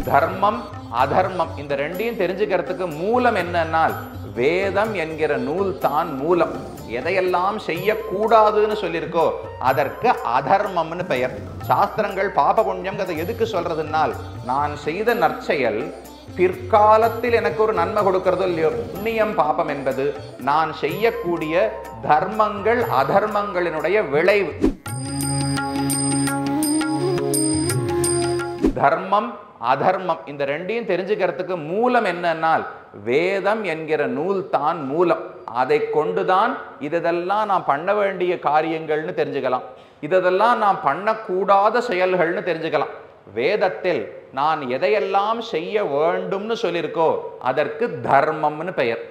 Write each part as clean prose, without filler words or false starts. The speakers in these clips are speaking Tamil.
தர்மம் அதர்மம் இந்த ரெண்டையும் தெரிஞ்சுக்கிறதுக்கு மூலம் என்னன்னால் வேதம் என்கிற நூல் தான் மூலம். எதையெல்லாம் செய்யக்கூடாதுன்னு சொல்லியிருக்கோ அதற்கு அதர்மம்னு பெயர். சாஸ்திரங்கள் பாப புண்ணியம் அதை எதுக்கு சொல்றதுனால், நான் செய்த நற்செயல் பிற்காலத்தில் எனக்கு ஒரு நன்மை கொடுக்கறதோ இல்லையோ, புண்ணியம் பாபம் என்பது நான் செய்யக்கூடிய தர்மங்கள் அதர்மங்களினுடைய விளைவு. தர்மம் அதர்மம் இந்த ரெண்டையும் தெரிஞ்சுக்கிறதுக்கு மூலம் என்னன்னால் வேதம் என்கிற நூல் தான் மூலம். அதை கொண்டுதான் இதெல்லாம் நான் பண்ண வேண்டிய காரியங்கள்னு தெரிஞ்சுக்கலாம், இதெல்லாம் நான் பண்ணக்கூடாத செயல்கள்னு தெரிஞ்சுக்கலாம். வேதத்தில் நான் எதையெல்லாம் செய்ய வேண்டும்னு சொல்லியிருக்கோ அதற்கு தர்மம்னு பெயர்.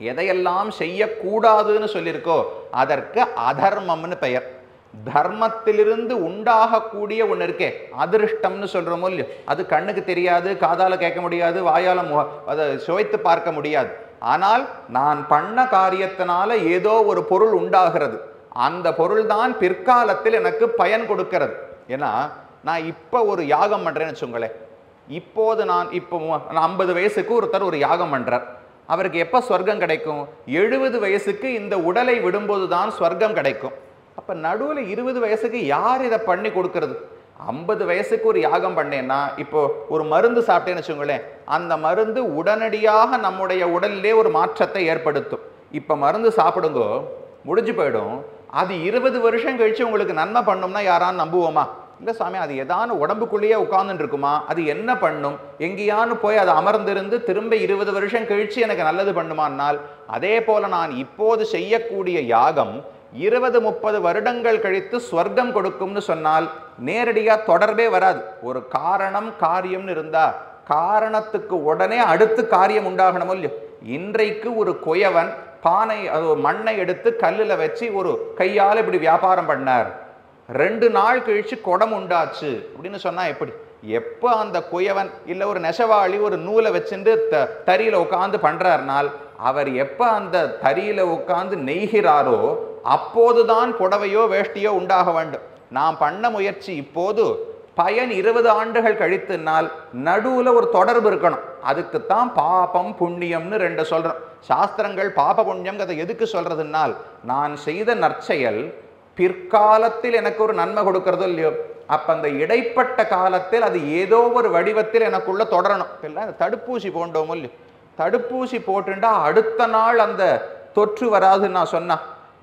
எதையெல்லாம் செய்யக்கூடாதுன்னு சொல்லியிருக்கோ அதற்கு அதர்மம்னு பெயர். தர்மத்திலிருந்து உண்டாகக்கூடிய ஒன்று இருக்கே அதிருஷ்டம்னு சொல்றோமோ இல்லையோ, அது கண்ணுக்கு தெரியாது, காதால கேட்க முடியாது, வாயால அதை சுவைத்து பார்க்க முடியாது. ஆனால் நான் பண்ண காரியத்தினால ஏதோ ஒரு பொருள் உண்டாகிறது, அந்த பொருள் தான் பிற்காலத்தில் எனக்கு பயன் கொடுக்கிறது. ஏன்னா நான் இப்போ ஒரு யாகம் பண்றேன்னு வச்சுங்களேன், இப்போது நான் 50 வயசுக்கு ஒருத்தர் ஒரு யாகம் பண்றார், அவருக்கு எப்போ ஸ்வர்க்கம் கிடைக்கும்? 70 வயசுக்கு இந்த உடலை விடும்போது தான் ஸ்வர்க்கம் கிடைக்கும். அப்போ நடுவில் 20 வயசுக்கு யார் இதை பண்ணி கொடுக்கறது? 50 வயசுக்கு ஒரு யாகம் பண்ணேன்னா, இப்போ ஒரு மருந்து சாப்பிட்டேன்னு வச்சுங்களேன், அந்த மருந்து உடனடியாக நம்முடைய உடலிலே ஒரு மாற்றத்தை ஏற்படுத்தும். இப்போ மருந்து சாப்பிடுங்க, முடிஞ்சு போயிடும். அது 20 வருஷம் கழிச்சு உங்களுக்கு நன்மை பண்ணும்னா யாரான்னு நம்புவோமா? இல்லை சாமி, அது ஏதான உடம்புக்குள்ளேயே உட்கார்ந்துட்டு இருக்குமா? அது என்ன பண்ணும்? எங்கேயானு போய் அது அமர்ந்திருந்து திரும்ப 20 வருஷம் கழிச்சு எனக்கு நல்லது பண்ணுமானால், அதே போல நான் இப்போது செய்யக்கூடிய யாகம் 20-30 வருடங்கள் கழித்து ஸ்வர்க்கம் கொடுக்கும்னு சொன்னால் நேரடியாக தொடர்பே வராது. ஒரு காரணம் காரியம்னு இருந்தா காரணத்துக்கு உடனே அடுத்து காரியம் உண்டாகணும் இல்லையோ. இன்றைக்கு ஒரு குயவன் பானை மண்ணை எடுத்து கல்லில் வச்சு ஒரு கையால் இப்படி வியாபாரம் பண்ணார், 2 நாள் கழிச்சு குடம் உண்டாச்சு அப்படின்னு சொன்னா எப்படி? எப்போ அந்த குயவன் இல்லை ஒரு நெசவாளி ஒரு நூலை வச்சுட்டு தறியில உட்காந்து பண்றாருனால், அவர் எப்போ அந்த தறியில உட்காந்து நெய்கிறாரோ அப்போதுதான் புடவையோ வேஷ்டியோ உண்டாக வேண்டும். நாம் பண்ண முயற்சி இப்போது பயன் 20 ஆண்டுகள் கழித்துனால் நடுவுல ஒரு தொடர்பு இருக்கணும். அதுக்குத்தான் பாபம் புண்ணியம்னு 2 சொல்றோம். சாஸ்திரங்கள் பாப புண்ணியம் அதை எதுக்கு சொல்றதுனால், நான் செய்த நற்செயல் பிற்காலத்தில் எனக்கு ஒரு நன்மை கொடுக்கறதோ இல்லையோ, அப்ப அந்த இடைப்பட்ட காலத்தில் அது ஏதோ ஒரு வடிவத்தில் எனக்குள்ள தொடரணும். இல்லை தடுப்பூசி போண்டோமோ இல்லையோ, தடுப்பூசி போட்டுண்டா அடுத்த நாள் அந்த தொற்று வராதுன்னு நான் சொன்னா,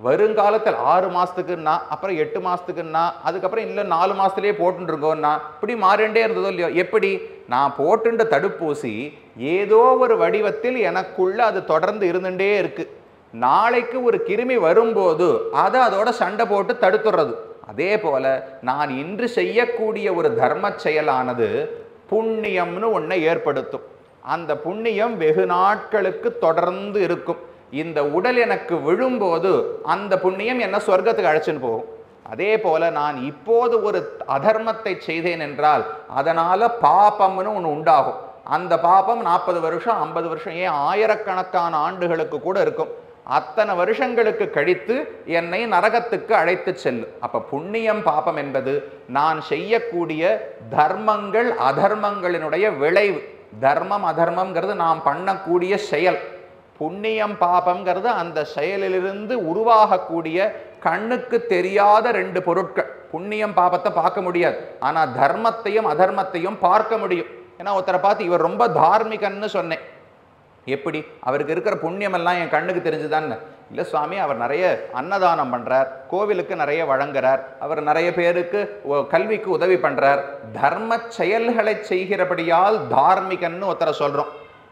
வருங்காலத்தில் 6 மாசத்துக்குன்னா, அப்புறம் 8 மாசத்துக்குன்னா, அதுக்கப்புறம் இல்லை 4 மாசத்துலேயே போட்டுருக்கோன்னா, இப்படி மாறிண்டே இருந்ததோ இல்லையோ. எப்படி? நான் போட்டுண்ட தடுப்பூசி ஏதோ ஒரு வடிவத்தில் எனக்குள்ள அது தொடர்ந்து இருந்துட்டே இருக்கு. நாளைக்கு ஒரு கிருமி வரும்போது அதை அதோட சண்டை போட்டு தடுத்துடுறது. அதே போல நான் இன்று செய்யக்கூடிய ஒரு தர்ம செயலானது புண்ணியம்னு ஒன்றை ஏற்படுத்தும். அந்த புண்ணியம் வெகு நாட்களுக்கு தொடர்ந்து இருக்கும். இந்த உடல் எனக்கு விழும்போது அந்த புண்ணியம் என்ன சொர்க்கத்துக்கு அழைச்சின்னு போகும். அதே போல நான் இப்போது ஒரு அதர்மத்தை செய்தேன் என்றால் அதனால பாபம்னு ஒன்று உண்டாகும். அந்த பாபம் 40 வருஷம் 50 வருஷம் ஏன் ஆயிரக்கணக்கான ஆண்டுகளுக்கு கூட இருக்கும். அத்தனை வருஷங்களுக்கு கழித்து என்னை நரகத்துக்கு அழைத்து செல்லும். அப்ப புண்ணியம் பாபம் என்பது நான் செய்யக்கூடிய தர்மங்கள் அதர்மங்களினுடைய விளைவு. தர்மம் அதர்மம்ங்கிறது நாம் பண்ணக்கூடிய செயல். புண்ணியம் பாபம்ங்கிறது அந்த செயலிலிருந்து உருவாகக்கூடிய கண்ணுக்கு தெரியாத 2 பொருட்கள். புண்ணியம் பாபத்தை பார்க்க முடியாது, ஆனா தர்மத்தையும் அதர்மத்தையும் பார்க்க முடியும். ஏன்னா ஒருத்தரை பார்த்து இவர் ரொம்ப தார்மிகன்னு சொன்னேன், எப்படி? அவருக்கு இருக்கிற புண்ணியம் எல்லாம் என் கண்ணுக்கு தெரிஞ்சுதான்னு? இல்லை சுவாமி, அவர் நிறைய அன்னதானம் பண்றார், கோவிலுக்கு நிறைய வழங்குறார், அவர் நிறைய பேருக்கு கல்விக்கு உதவி பண்றார், தர்ம செயல்களை செய்கிறபடியால் தார்மிகன்னு ஒருத்தரை சொல்றோம்.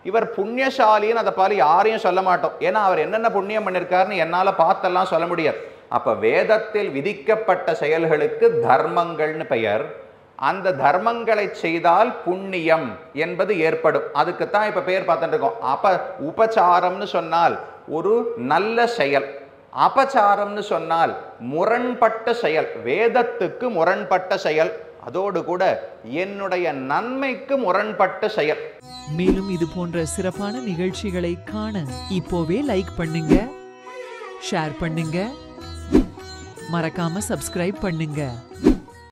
இவர் புண்ணியசாலின்னு அதை பாரு யாரையும் சொல்ல மாட்டோம். ஏன்னா அவர் என்னென்ன புண்ணியம் பண்ணியிருக்காருன்னு என்னால் பார்த்தெல்லாம் சொல்ல முடியாது. அப்ப வேதத்தில் விதிக்கப்பட்ட செயல்களுக்கு தர்மங்கள்னு பெயர். அந்த தர்மங்களை செய்தால் புண்ணியம் என்பது ஏற்படும். அதுக்குத்தான் இப்ப பெயர் பார்த்துட்டு இருக்கோம். உபசாரம்னு சொன்னால் ஒரு நல்ல செயல், அபசாரம்னு சொன்னால் முரண்பட்ட செயல், வேதத்துக்கு முரண்பட்ட செயல், அதோடு கூட என்னுடைய நன்மைக்கு முரண்பட்ட செயல். மேலும் இது போன்ற சிறப்பான நிகழ்ச்சிகளை காண இப்போவே லைக் பண்ணுங்க, ஷேர் பண்ணுங்க, மறக்காம சப்ஸ்கிரைப் பண்ணுங்க.